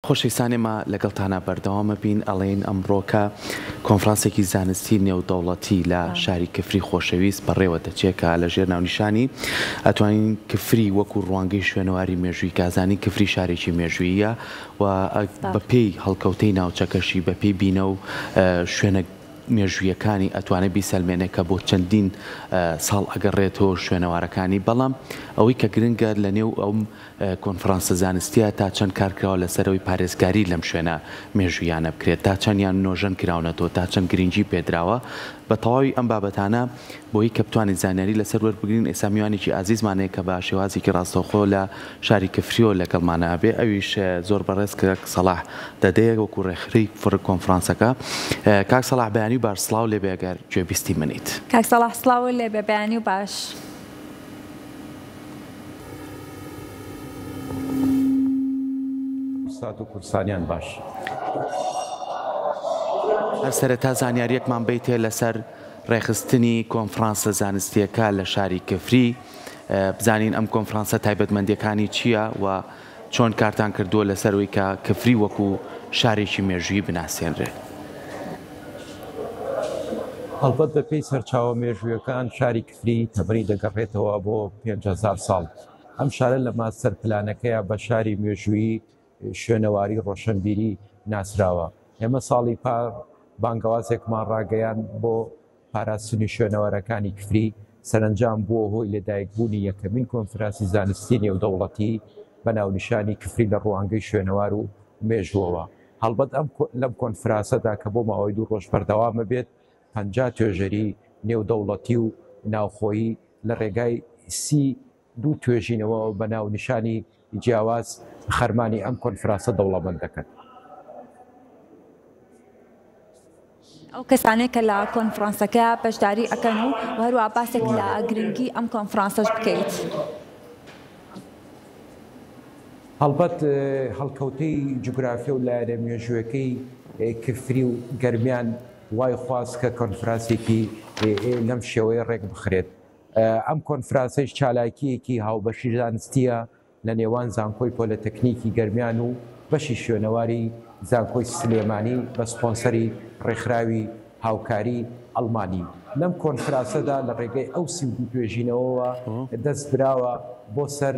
خۆشەویستانێمە لەگەڵتانە بەردەوامە بین ئەڵێن ئەمڕۆکە کۆنفرانسێکی زانستی نێودەوڵەتی لە شاری کفری خۆشەویست بەڕێوە دەچێتکە لەژێر ناونیشانی ئەتوانین کفری وەکو ڕوانگەی شوێنەواری مێژووی کازانی کفری شارێکی مێژوویە و بەپێی هەڵکەوتەی ناوچەکەشی بەپێی بینە و شوێنە مێژوویەکانی ئەتوانێت بیسەلمێنێت کە بۆ چەندین ساڵ ئەگەڕێتەوە شوێنەوارەکانی بەڵام ئەوەی کە گرنگە لە نێو ئەو کۆنفرانسە زانستیە تا چەند کارکراوە لەسەرەوەی پارێزگاری لەم شوێنە مێژوویانە بکرێت تا چەندیان نۆژەن کراونەتەوە تا چەند گرنگی پێدراوە بە تەواوی ئەم بابەتانە بۆی کە بتوانین زانیاری لەسەر وەربگرین ئێستا میوانێکی ئازیزمانەیە کە بە شێوازێکی ڕاستەوخۆ لە شاری کفریۆ لەگەڵمانە بێ ئەویش زۆر بەڕێز کە سەلاح دەدەیە وەکو ڕێکخراوی فڕ کۆنفرانسەکە کاک سەلاح بەیانی و باش سڵاو لێبێ ئەگەر گوێبیستی منیت. کاک سەلاح سڵاو لێبێ بەیانی و باش. سات و کورسانیان باش. هەر سەرەتا زانیاریەکمان بیتێ لەسەر ڕێخستنی کۆنفرانسە زانستیەکە لە شاری کفری بزانین ئەم کۆنفرانسە تایبەتمەندیەکانی چییە و چۆن کارتان کردووە لەسەرەوەی کە کفری وەکو شارێکی مێژووی بناسیێنرێت. هەڵبەت بەپێی سەرچاوە مێژوویەکان شاری کفری تەبەری دەگەڕێتەوە بۆ 5,000 ساڵ. ئەم شارە لە ماستەر پلانەکەیە بە شاری مێژووی شوێنەواری ڕۆشنبیری ناسراوە. ئێمە ساڵی پار بانگەوازێکمان ڕاگەیان بۆ پاراستنی شوێنەوەرەکانی کفری سەرنجام بووە هۆی لەدایکبوونی یەکەمین کۆنفرانسی زانستی نێودەوڵەتی بە ناونیشانی کفری لە ڕوانگەی شوێنەوار و مێژووەوە. هەڵبەت لەم کۆنفرانسەدا کە بۆ ماوەی 2 ڕۆژ بەردەوامە بێت 50 توێژەری نێودەوڵەتی و ناوخۆیی لە ڕێگای 32 توێژینەوە بە ناونیشانی جیاواز خەرمانی ئەم کۆنفرانسە دەوڵەمەند دەکەن. ئەو کەسانێک کە لە کۆنفرانسەکە بەشداری ئەکەن و هەروە باسێک لە گرنگی ئەم کۆنفرانسەش بکەیت. هەڵبەت هەڵکەوتەی جوگرافیە و لایەنە مێژوویەکەی کفری و گەرمیان وای خواست کە کۆنفرانسێکی لەم شێوەیە ڕێک بخرێت. ئەم کۆنفرانسەش چالاکیەکی هاوبەشی زانستیە لە نێوان زانکۆی پۆلەتەکنیکی گەرمیان و بەشی شوێنەواری زانکۆی سلێمانی بە سپۆنسەری ڕێکخراوی هاوکاری ئەڵمانی. لەم کۆنفرانسەدا لە ڕێگەی ئەو 32 توێژینەوەەوە دەست براوە بۆ سەر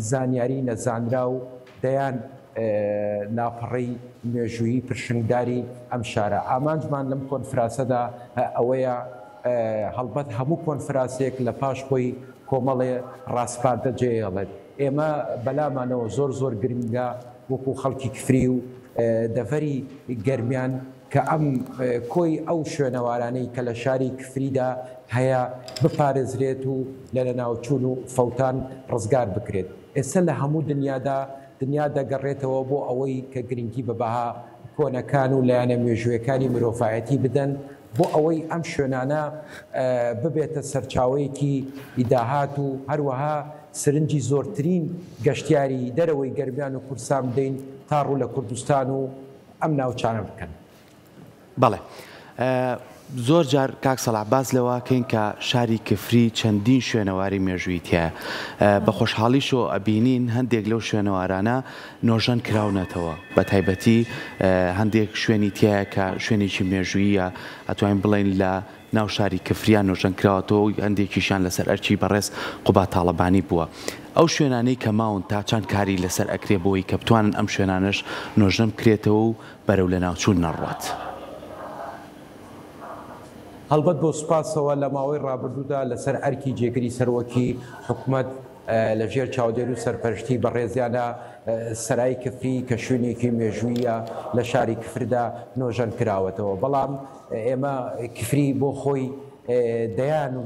زانیاری نەزانرا و دەیان ناپەڕی مێژوویی پرشنگداری ئەم شارە. ئامانجمان لەم کۆنفرانسەدا ئەوەیە هەڵبەت هەموو کۆنفرانسێک لە پاش خۆی کۆمەڵێ ڕاستپاردە جێهێڵێت. ئێمە بەلامانەوە زۆر گرنگە وەکو خەڵکی کفری و دەڤەری گەرمیان کە ئەم کۆی ئەو شوێنەوارانەی کە لە شاری کفریدا هەیە بپارێزرێت و لە ناوچوون و فەوتان ڕزگار بکرێت. ئێستا لە هەموو دنیا دەگەڕێتەوە بۆ ئەوەی کە گرنگی بەبەها کۆنەکان و لایەنە مێژوویەکانی مرۆڤایەتی بدەن بۆ ئەوەی ئەم شوێنانە ببێتە سەرچاوەیەکی ئیداهات و هەروەها سرنجی زۆرترین گەشتیاری دەرەوەی گەرمیان و کورسان بدەین تا ڕوو لە کوردستان و ئەم ناوچانە بکەن. بەڵێ زۆر جار کاک سەلاح باز لەوەکەین کە شاری کفری چەندین شوێنەواری مێژووی تایە بە خۆشحاڵیشۆ ئەبینین هەندێک لەو شوێنەوارانە نۆژەن کراونەتەوە بە تایبەتی هەندێک شوێنی تایە کە شوێنێکی مێژوویە ئەتوانین بڵێن لە ناو شاری کفریان نۆژەن کراوەتەوە و هەندێکیشان لەسەر ئەرچی بەڕێز قوبا تاڵەبانی بووە. ئەو شوێنانەی کە ماون تا چەند کاری لەسەر ئەکرێ بۆی کە بتوانن ئەم شوێنانش نۆژەن بکرێتەوە و بەرەو لە ناوچوون نەڕوات. هەڵبەت بۆ سوپاسەوە لە ماوەی ڕابردوودا لەسەر ئەرکی جێگری سەرۆکی حکوومەت لەژێر چاودێر و سەرپەرشتی بەڕێزیانە سەرای کفری کە شوێنێکی مێژوویە لە شاری کفردا نۆژەن کراوەتەوە. بەڵام ئێمە کفری بۆ خۆی دەیان و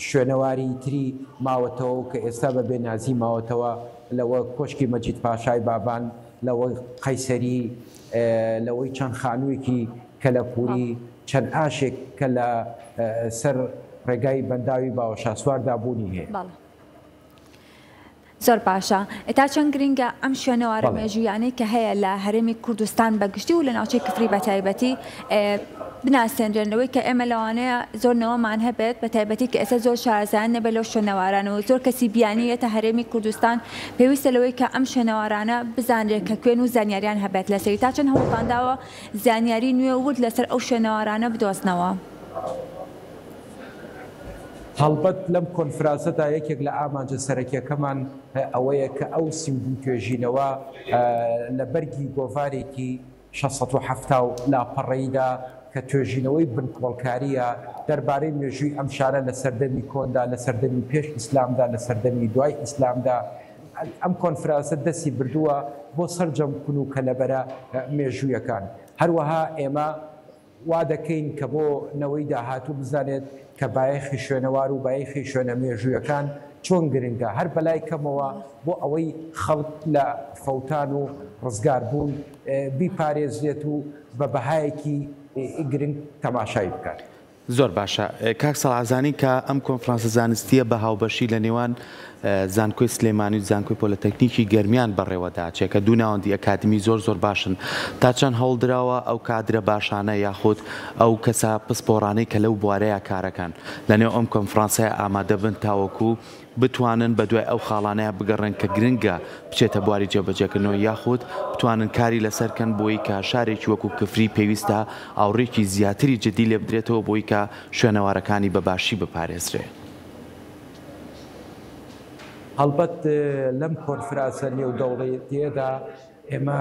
شوێنەواری تری ماوەتەوە کە ئێستا بە بێنازی ماوەتەوە لەوە کۆشکی مەجید پاشای بابان لەوە قەیسەری لەوەی چەند خانوویەکی کەلەپوری چەند ئاشێک کە لە سەر ڕێگای بەنداوی باوەشاسواردا بوونی هەیە. زۆر باشە. ئێتا چەند گرنگە ئەم شوێنەوارە مێژوویانەی کە هەیە لە هەرێمی کوردستان بەگشتی و لە ناوچەی کفری بە تایبەتی بناسێنرێنەوەی کە ئێمە لەوانەیە زۆر نەوەمان هەبێت بە تایبەتی کە ئێستا زۆر شارەزان نەبێت لەو شوێنەوارانەوە زۆر کەسی بیانیەتە هەرێمی کوردستان پێویستە لەوەی کە ئەم شوێنەوارانە بزانرێت کە کوێن و زانیاریان هەبێت لەسەری تا چەند هەوڵدانداوە زانیاری نوێ ورد لەسەر ئەو شوێنەوارانە بدۆزنەوە. هەڵبەت لەم کۆنفرانسەدا یەکێک لە ئامانجە سەرەکیەکەمان ئەوەیە کە ئەو سیمبوو توێژینەوە لە بەرگی گۆڤارێکی 670 لاپەڕەیدا کە توێژینەوەی بنکۆڵکاریە دەربارەی مێژووی ئەم شارە لە سەردەمی کۆندا لە سەردەمی پێش ئیسلامدا لە سەردەمی دوای ئیسلامدا ئەم کۆنفرانسە دەستی بردووە بۆ سەرجەمکن و کەلەبەرە مێژوویەکان. هەروەها ئێمە وا دەکەین کە بۆ نەوەی داهاتوو بزانێت کە بایەخی شوێنەوار و بایەخی شوێنە مێژوویەکان چۆن گرنگە هەر بەلای کەمەوە بۆ ئەوەی خەڵک لە فەوتان و ڕزگار بوون بیپارێزرێت و بە بەهایەکی گرنگ تەماشای بکات. زۆر باشە کاک سەڵعزانی کە ئەم کۆنفرانسە زانستیە بە هاوبەشی لە نێوان زانکۆی سلێمانی و زانکۆی پۆلتەکنیکی گەرمیان بەڕێوەدا چێکە دوو ناوەندی ئەکادمی زۆر باشن تا چەند هەوڵدراوە ئەو کادرە باشانە یاخود ئەو کەسە پسپۆڕانەی کە لەو بوارەیە کارەکان لەنێو ئەم کۆنفرانسای ئامادە بن تاوەکو بتوانن بە دوای ئەو خاڵانەیە بگەڕن کە گرنگە بچێتە بواری جێبەجێکردنەوە یاخود بتوانن کاری لەسەرکەن بۆی کە شارێکی وەکو کفری پێویستە ئاوڕێکی زیاتری جدی لێ بدرێتەوە بۆی کە شوێنەوارەکانی بەباشی بپارێزرێ. هەڵبەت لەم کۆنفرانسە نێودەوڵەتیەدا ئێمە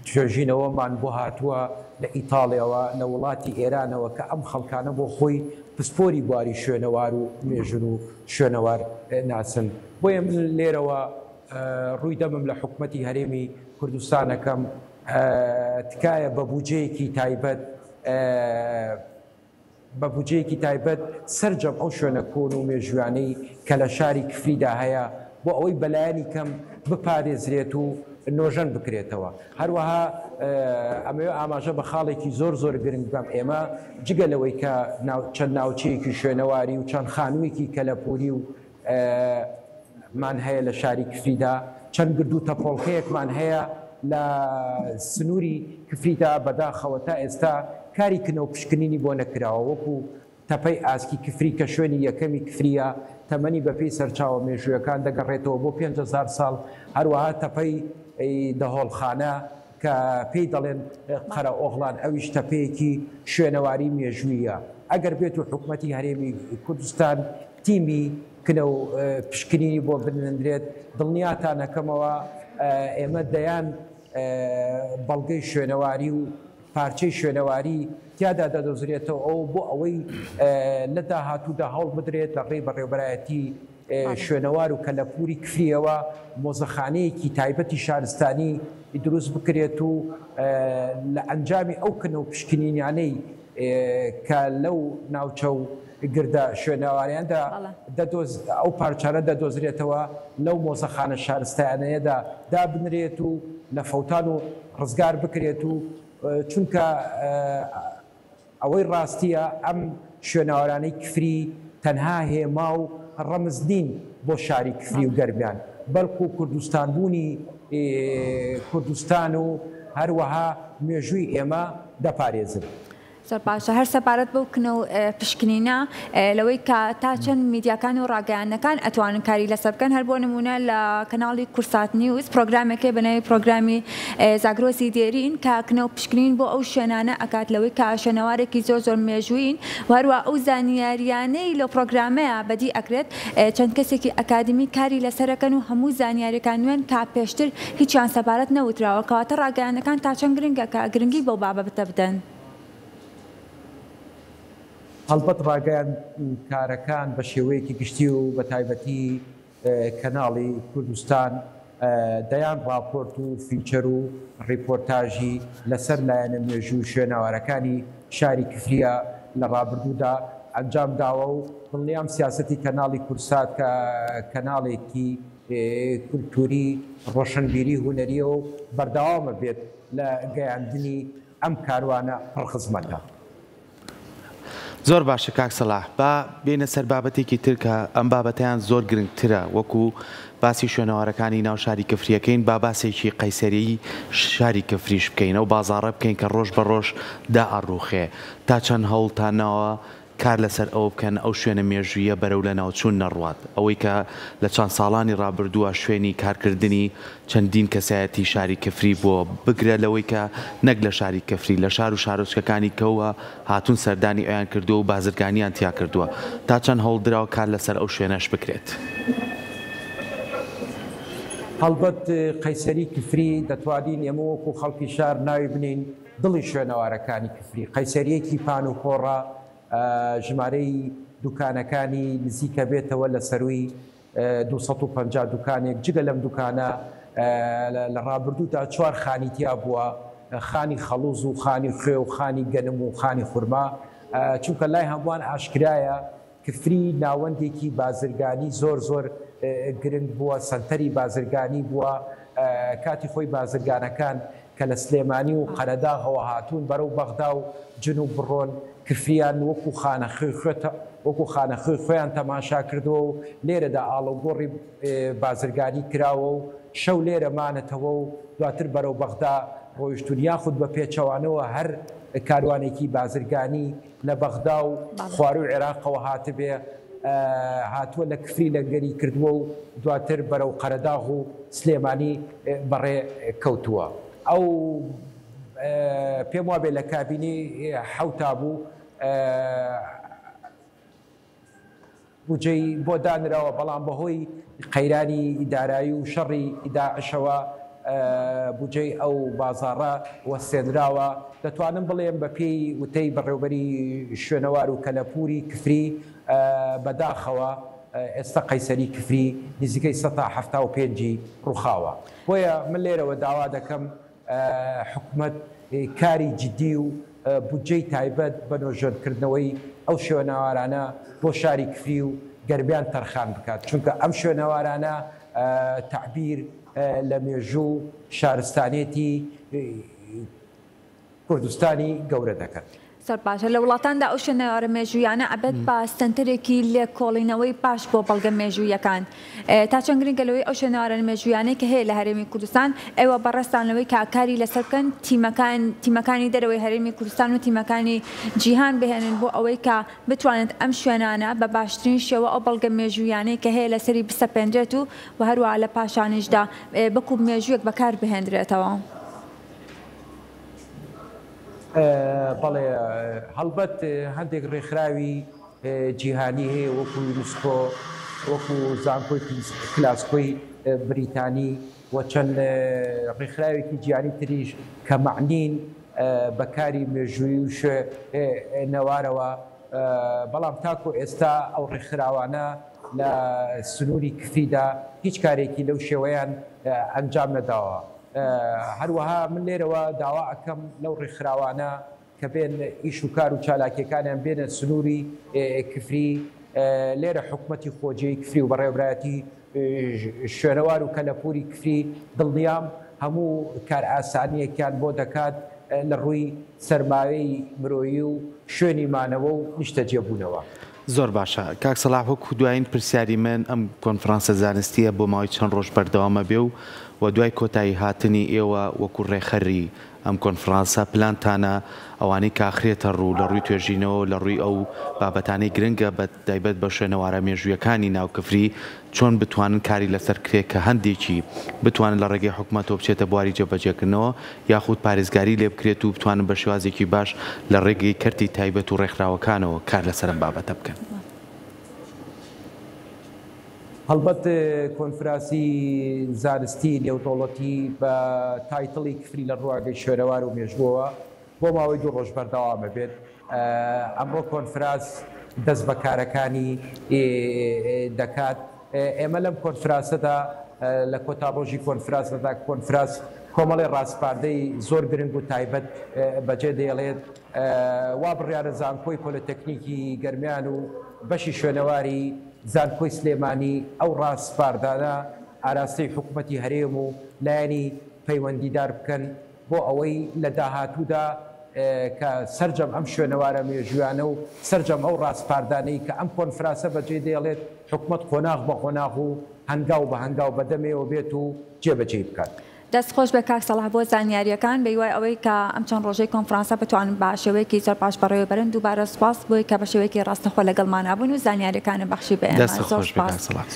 توێژینەوەمان بۆ هاتووە لە ئیتاڵیەوە لە وڵاتی ئێرانەوە کە ئەم خەڵکانە بۆ خۆی پسپۆری بواری شوێنەوار و مێژن و شوێنەوار ناسن. بۆیە من لێرەوە ڕووی دەمم لە حکومەتی هەرێمی کوردستانەکەم تکایە بە بودجەیەکی تایبەت سەرجەم ئەو شوێنە کۆن و مێژوانەی کە لە شاری کفریدا هەیە بۆ ئەوەی بەلایانی کەم بپارێزرێت و نۆژەن بکرێتەوە. هەروەها ئەمە ئاماژە بە خاڵێکی زۆر گرنگ بەم ئێمە جگەلەوەی کە چەند ناوچەیەکی شوێنەواری و چەند خانوویەکی کەلەپوری و مان هەیە لە شاری کفریدا چەند گرد و تەپۆڵکەیەکمان هەیە لە سنووری کفریدا بەداخەوە تا ئێستا کاری کنەوە پشکنینی بۆ نەکراوە وەکو تەپەی ئاسکی کفری کە شوێنی یەکەمی کفریە تەمەنی بەپێی سەرچاوە مێژوویەکان دەگەڕێتەوە بۆ 5,000 ساڵ. هەروەها تەپەی دەهۆڵخانە کە پێی دەڵێن قەرە ئۆغڵان ئەویش تەپەیەکی شوێنەواری مێژوویە. ئەگەر بێت و حکومەتی هەرێمی کوردستان تیمی کنە و پشکنینی بۆ بنندرێت دڵنیاتانەکەمەوە ئێمە دەیان بەڵگەی شوێنەواری و پارچەی شوێنەواری تیادا دەدۆزرێتەوە ئەو بۆ ئەوەی لە داهاتوودا هەوڵ بدرێت لە ڕێی بەڕێوەبەرایەتی شوێنەوار و کەلەپوری کفریەوە مۆزەخانەیەکی تایبەتی شارستانی دروست بکرێت و لە ئەنجامی ئەو کنە و پشکنینیانەی کە لەو ناوچە و گردە شوێنەواریاندا ئەو پارچانە دەدۆزرێتەوە لەو مۆزەخانە شارستانەیەدا دابنرێت و لە فەوتان و ڕزگار بکرێت و چونکە ئەوەی ڕاستیە ئەم شوێنەوارانەی کفری تەنها هێما و ڕەمز نین بۆ شاری کفری و گەرمیان بەڵکو کوردستان بوونی کوردستان و هەروەها مێژووی ئێمە دەپارێزن. زۆر باشە هەر سەپارەت بەو کنە و پشکنینە لەوەی کە تا چەند میدیاکان و ڕاگەیانەکان ئەتوانن کاری لەسەر بکەن هەر بۆ نمونە لە کەناڵی کورسات نیوز پرۆگرامێکی بنەوەی پرۆگرامی زاگرۆسی دێرین کە کنە و پشکنین بۆ ئەو شوێنانە ئەکات لەوەی کە شوێنەوارێکی زۆر مێژووین وهروە ئەو زانیاریانەی لەو پرۆگرامەیە بەدی ئەکرێت چەند کەسێکی ئەکادمی کاری لەسەرەکەن و هەموو زانیاریەکان نوێن کا پێشتر هیچیان سەپارەت نەوتراوە کەواتە ڕاگەیانەکان تا چەند گرنگە کە گرنگی بەو بابەتە بدەن. هەڵبەت ڕاگەیان کارەکان بە شێوەیەکی گشتی و بە تایبەتی کەناڵی کوردستان دەیان راپۆرت و فیچەر و ڕیپۆرتاژی لەسەر لایەنە مێژوو شوێنەوارەکانی شاری کفریە لە ڕابردوودا ئەنجام داوە و دڵنیام سیاسەتی کەناڵی کورسات کە کەناڵێکی کولتوری ڕۆشنبیری هونەریە و بەردەوامە بێت لە گەیاندنی ئەم کاروانە پڕخزمەتە. زۆر باشە کاک سەلاح با بێنە سەر بابەتێکی ترکە ئەم بابەتیان زۆر گرنگترە وەکو باسی شوێنەوارەکانی ناو شاری کەفریەکەین با باسێکی قەیسەری شاری کەفریش بکەین ئەو بازاڕە بکەین کە ڕۆژ بە ڕۆژ دائەڕوخێ تا چەند هەوڵتانەوە کار لەسەر ئەو بکەن ئەو شوێنە مێژوویە بەرەو لە ناوچوون نەڕوات ئەوەی کە لە چەند ساڵانی ڕابردووە شوێنی کارکردنی چەندین کەسایەتی شاری کەفری بووە بگرە لەوەی کە نەک لە شاری کەفری لە شار و شارۆچکەکانی کەوە هاتوون سەردانی ئەویان کردووە و بازرگانیان تیا کردووە تا چەند هەوڵدراوە کار لەسەر ئەو شوێنەش بکرێت. هەڵبەت قەیسەری کفری دەتوانین ئێمە وەکو خەڵکی شار ناوی بنین دڵی شوێنەوارەکانی کفری قەیسەریەکی پان و کۆڕە ژمارەی دوکانەکانی نزیکە بێتەوە لە سەروی 250 دوکانێک جگە لەم دوکانە لە ڕابردوودا 4 خانیتیا بووە خانی خەڵوز و خانی خوێ و خانی گەنم و خانی خورما چونکە لای هەمووان ئاشکرایە کفری ناوەندێکی بازرگانی زۆر گرنگ بووە سنتەری بازرگانی بووە کاتی خۆی بازرگانەکان کە لە سلێمانی و قەرەداغەوە هاتوون بەرەو بەغدا و جن و بڕۆن کفریان وەکو خانەخوێ خۆیان تەماشا کردووە و لێرەدا ئاڵۆگۆڕی بازرگانی کراوە و شەو لێرەمانەتەوە و دواتر بەرەو بەغدا ڕۆیشتون یاخود بە پێچەوانەوە هەر کاروانێکی بازرگانی لە بەغدا و خواروی عێراقەوە هاتبێ هاتووە لە کفری لەنگەری کردووە و دواتر بەرەو قەرەداغ و سلێمانی بەڕێ کەوتووە. ئەو پێم وابێ لە کابینی حەوتا بوو بودجەی بۆ دانراوە بەڵام بەهۆی قەیرانی ئیدارایی و شەڕی داعشەوە بودجەی ئەو بازاڕە وەستێنراوە دەتوانم بڵێم بە پێی وتەی بەڕێوبەری شوێنەوار و کەلەپوری کفری بەداخەوە ئێستا قەیسەری کفری نزیکەی 175 ڕووخاوە بۆیە من لێرەوە داوا دەکەم حکومەت کاری جدی و بودجەی تایبەت بە نۆژۆنکردنەوەی ئەو شوێنەوارانە بۆ شاری کفری و گەربیان تەرخان بکات چونکە ئەم شوێنەوارانە تعبیر لە مێژوو شارستانێتی کوردستانی گەورە دەکات. سەر باشە لە وڵاتاندا ئەو شوێنەوارە مێژوویانە ئەبێت بە سنتەرێکی لێکۆڵینەوەی پاش بۆ بەڵگە مێژوویەکان تا چەند گرنگەلەوەی ئەو شوێنەوارە مێژوویانەی کە هەیە لە هەرێمی کوردستان ئێوە بەڕێستانەوەی کاکاری لەسەر بکەن تیمەکانی دەرەوەی هەرێمی کوردستان و تیمەکانی جیهان بهێنن بۆ ئەوەی کە بتوانێت ئەم شوێنانە بە باشترین شێوە ئەو بەڵگە مێژوویانەی کە هەیە لەسەری بسەپێنرێت و هەروەها لە پاشانیشدا بەکوب مێژوویەک بەکار بهێنرێتەوە. بەڵێ هەڵبەت هەندێک ڕێکخراوی جیهانی هەیە وەکو یونسکۆ وەکو زانکۆی کلاسکۆی بریتانی و چەند ڕێکخراوێکی جیهانی تریش کە معنین بەکاری مێژووی و نەوارەوە بەڵام تاکو ئێستا ئەو ڕێکخراوانە لە سنووری کفریدا هیچ کارێکی لەو شێوەیان ئەنجام نەداوە. هەروەها من لێرەوە داوا ئەەکەم لەو ڕێکخراوانە کە بێن ئیش و کار و چالاکیەکانیان بێنە سنووری کفری لێرە حکومەتی خۆجێی کفری و بەڕێوەبرایەتی شوێنەوار و کەلەپوری کفری دڵنیام هەموو کار ئاسانیەکیان بۆ دەکات لە ڕووی سەرماوەی مرۆیی و شوێنی مانەوە و نیشتەجێبوونەوە. زۆر باشە کاک سەلاح وەکو دوایین پرسیاری من ئەم کۆنفرانسە زانستیە بۆ ماوەی چەند ڕۆژ بەردەوامە بێ و دوای کۆتایی هاتنی ئێوە وەکو ڕێخەری ئەم کۆنفرانسە پلانتانە ئەوانەی کاخرێتە ڕوو لە ڕووی توێژینەوە لە ڕووی ئەو بابەتانەی گرنگە بە تایبەت بە شوێنەوارە مێژوویەکانی ناوکەفری چۆن بتوانن کاری لەسەر کرێت کە هەندێکی بتوانن لە ڕێگەی حکوومەتەوە بچێتە بواری جێبەجێکردنەوە یاخود پارێزگاری لێ بکرێت و بتوانن بە شێوازێکی باش لە ڕێگەی کەرتی تایبەت و ڕێکخراوەکانەوە کار لەسەرم بابەتە بکەن. هەڵبەت کۆنفراسی زانستی نێودەوڵەتی بە تایتڵی کفری لە ڕواگەی شوێنەوار و مێژووەوە بۆ ماوەی 2 ڕۆژ بەردەوامە بێت. ئەمڕۆ کۆنفراس دەست بە کارەکانی دەکات. ئێمە لەم کۆنفراسەدا لە کۆتا ڕۆژی کۆنفراسەدا کۆنفراس کۆمەڵی ڕاستپاردەی زۆر گرنگ و تایبەت بەجێ دێڵێت وا بڕیارە زانکۆی پۆلۆتەکنیکی گەرمیان و بەشی شوێنەواری زانکۆی سلێمانی ئەو ڕاستپاردانە ئاراستەی حکوومەتی هەرێم و لایەنی پەیوەندیدار بکەن بۆ ئەوەی لە داهاتوودا کە سەرجەم ئەم شوێنەوارە مێژویانە و سەرجەم ئەو ڕاستپاردانەی کە ئەم کۆنفرانسە بەجێ دێڵێت حکوومەت قۆناغ بە قۆناغ و هەنگاو بە هەنگاو بەدەمێەوە بێت و جێبەجێ بکات. دەستخۆش بە کاک سەڵاح بۆ زانیاریەکان بە هیوای ئەوەی کە ئەم چەند ڕۆژەی کۆنفرانسە بتوانن بە شێوەیەکی زۆر باش بەڕێوە بەرن دووبارە سوپاس بۆی کە بە شێوەیەکی ڕاستەخۆ لەگەڵمانابوون و زانیاریەکانە بەخشی بە ئێمە. دەست خۆش بێ کاک سەڵاح.